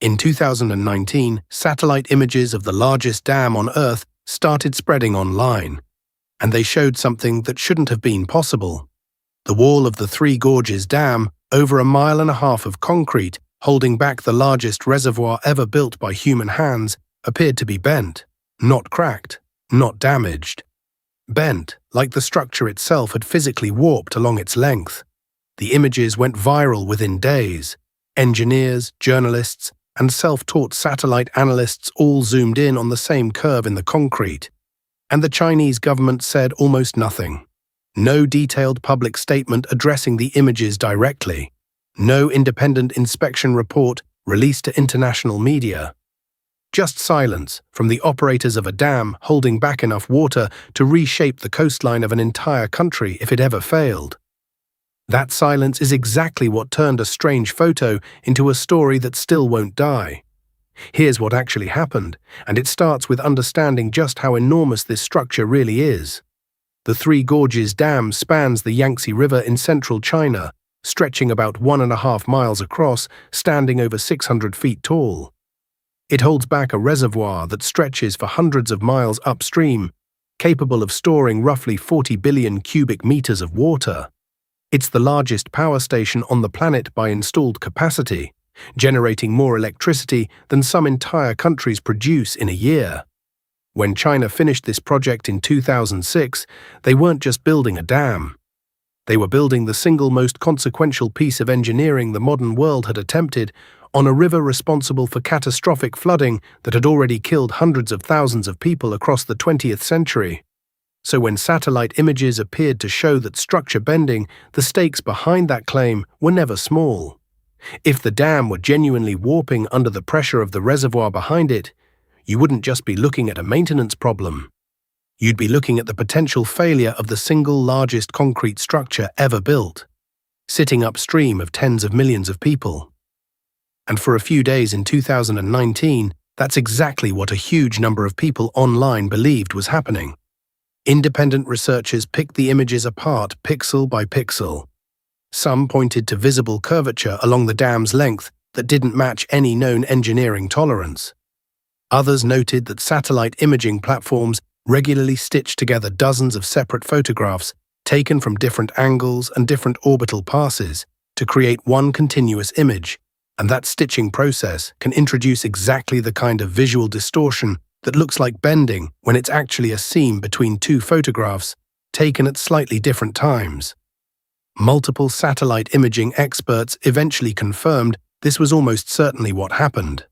In 2019, satellite images of the largest dam on Earth started spreading online, and they showed something that shouldn't have been possible. The wall of the Three Gorges Dam, over 1.5 miles of concrete, holding back the largest reservoir ever built by human hands, appeared to be bent, not cracked, not damaged. Bent, like the structure itself had physically warped along its length. The images went viral within days. Engineers, journalists, and self-taught satellite analysts all zoomed in on the same curve in the concrete. And the Chinese government said almost nothing. No detailed public statement addressing the images directly. No independent inspection report released to international media. Just silence from the operators of a dam holding back enough water to reshape the coastline of an entire country if it ever failed. That silence is exactly what turned a strange photo into a story that still won't die. Here's what actually happened, and it starts with understanding just how enormous this structure really is. The Three Gorges Dam spans the Yangtze River in central China, stretching about 1.5 miles across, standing over 600 feet tall. It holds back a reservoir that stretches for hundreds of miles upstream, capable of storing roughly 40 billion cubic meters of water. It's the largest power station on the planet by installed capacity, generating more electricity than some entire countries produce in a year. When China finished this project in 2006, they weren't just building a dam. They were building the single most consequential piece of engineering the modern world had attempted on a river responsible for catastrophic flooding that had already killed hundreds of thousands of people across the 20th century. So when satellite images appeared to show that structure bending, the stakes behind that claim were never small. If the dam were genuinely warping under the pressure of the reservoir behind it, you wouldn't just be looking at a maintenance problem. You'd be looking at the potential failure of the single largest concrete structure ever built, sitting upstream of tens of millions of people. And for a few days in 2019, that's exactly what a huge number of people online believed was happening. Independent researchers picked the images apart pixel by pixel. Some pointed to visible curvature along the dam's length that didn't match any known engineering tolerance. Others noted that satellite imaging platforms regularly stitched together dozens of separate photographs taken from different angles and different orbital passes to create one continuous image, and that stitching process can introduce exactly the kind of visual distortion that looks like bending when it's actually a seam between two photographs taken at slightly different times. Multiple satellite imaging experts eventually confirmed this was almost certainly what happened.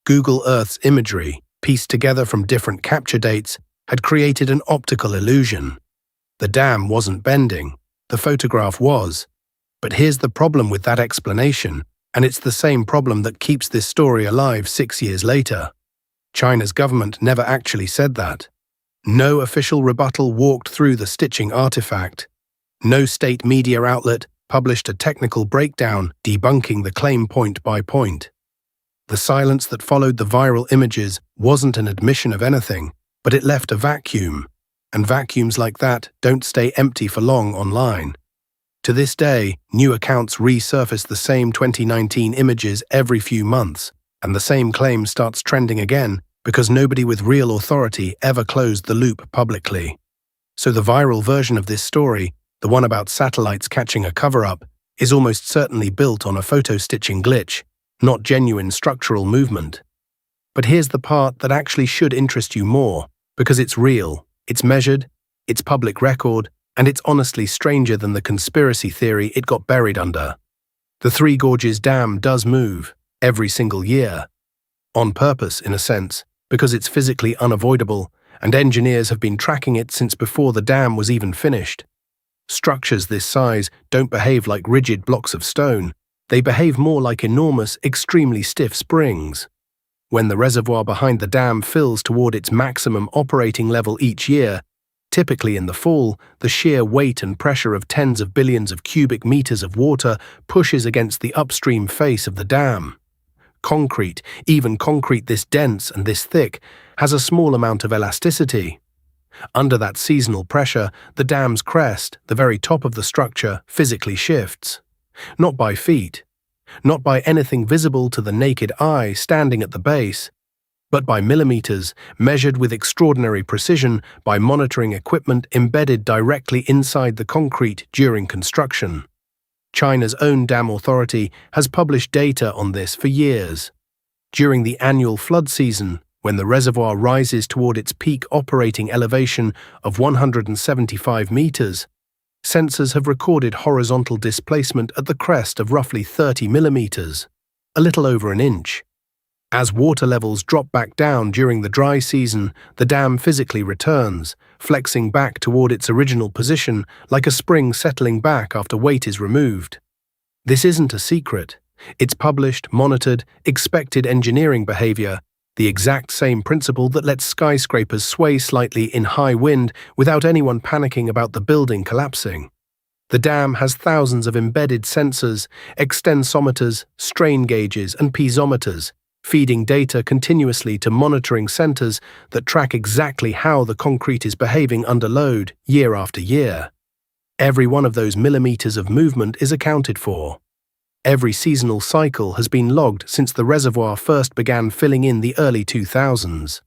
Google Earth's Imagery, pieced together from different capture dates, had created an optical illusion. The dam wasn't bending, the photograph was. But here's the problem with that explanation, and it's the same problem that keeps this story alive 6 years later. China's government never actually said that. No official rebuttal walked through the stitching artifact. No state media outlet published a technical breakdown debunking the claim point by point. The silence that followed the viral images wasn't an admission of anything, but it left a vacuum, and vacuums like that don't stay empty for long online. To this day, new accounts resurface the same 2019 images every few months, and the same claim starts trending again because nobody with real authority ever closed the loop publicly. So the viral version of this story, the one about satellites catching a cover-up, is almost certainly built on a photo-stitching glitch, not genuine structural movement. But here's the part that actually should interest you more, because it's real, it's measured, it's public record, and it's honestly stranger than the conspiracy theory it got buried under. The Three Gorges Dam does move, every single year. On purpose, in a sense, because it's physically unavoidable, and engineers have been tracking it since before the dam was even finished. Structures this size don't behave like rigid blocks of stone. They behave more like enormous, extremely stiff springs. When the reservoir behind the dam fills toward its maximum operating level each year, typically in the fall, the sheer weight and pressure of tens of billions of cubic meters of water pushes against the upstream face of the dam. Concrete, even concrete this dense and this thick, has a small amount of elasticity. Under that seasonal pressure, the dam's crest, the very top of the structure, physically shifts. Not by feet, not by anything visible to the naked eye standing at the base, but by millimeters measured with extraordinary precision by monitoring equipment embedded directly inside the concrete during construction. China's own dam authority has published data on this for years. During the annual flood season, when the reservoir rises toward its peak operating elevation of 175 meters, sensors have recorded horizontal displacement at the crest of roughly 30 millimeters, a little over an inch. As water levels drop back down during the dry season, the dam physically returns, flexing back toward its original position like a spring settling back after weight is removed. This isn't a secret. It's published, monitored, expected engineering behavior, the exact same principle that lets skyscrapers sway slightly in high wind without anyone panicking about the building collapsing. The dam has thousands of embedded sensors, extensometers, strain gauges, and piezometers, feeding data continuously to monitoring centers that track exactly how the concrete is behaving under load year after year. Every one of those millimeters of movement is accounted for. Every seasonal cycle has been logged since the reservoir first began filling in the early 2000s.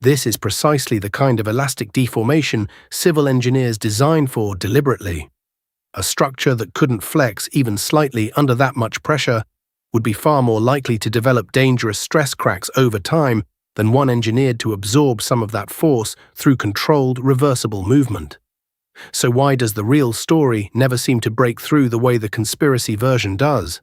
This is precisely the kind of elastic deformation civil engineers design for deliberately. A structure that couldn't flex even slightly under that much pressure would be far more likely to develop dangerous stress cracks over time than one engineered to absorb some of that force through controlled, reversible movement. So why does the real story never seem to break through the way the conspiracy version does?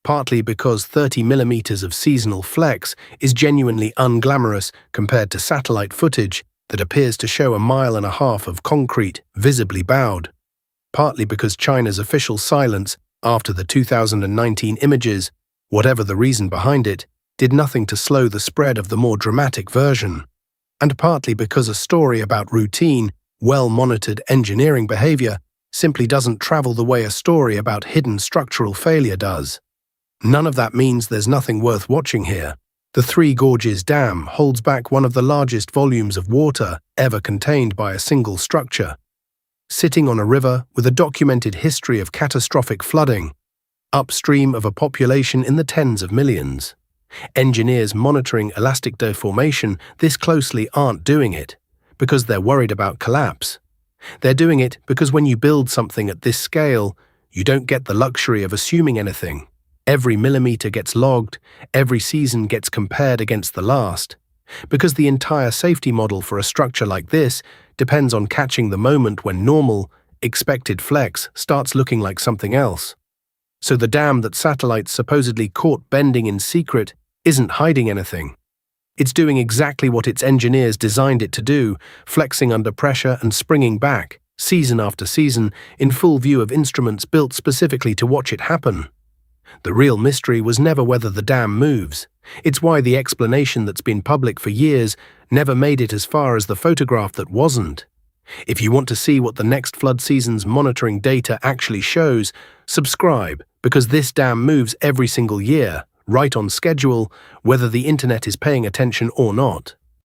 Partly because 30 millimeters of seasonal flex is genuinely unglamorous compared to satellite footage that appears to show 1.5 miles of concrete visibly bowed. Partly because China's official silence after the 2019 images, whatever the reason behind it, did nothing to slow the spread of the more dramatic version. And partly because a story about routine, well-monitored engineering behavior simply doesn't travel the way a story about hidden structural failure does. None of that means there's nothing worth watching here. The Three Gorges Dam holds back one of the largest volumes of water ever contained by a single structure. Sitting on a river with a documented history of catastrophic flooding, upstream of a population in the tens of millions. Engineers monitoring elastic deformation this closely aren't doing it because they're worried about collapse. They're doing it because when you build something at this scale, you don't get the luxury of assuming anything. Every millimeter gets logged, every season gets compared against the last, because the entire safety model for a structure like this depends on catching the moment when normal, expected flex starts looking like something else. So the dam that satellites supposedly caught bending in secret isn't hiding anything. It's doing exactly what its engineers designed it to do, flexing under pressure and springing back, season after season, in full view of instruments built specifically to watch it happen. The real mystery was never whether the dam moves. It's why the explanation that's been public for years never made it as far as the photograph that wasn't. If you want to see what the next flood season's monitoring data actually shows, subscribe, because this dam moves every single year, right on schedule, whether the internet is paying attention or not.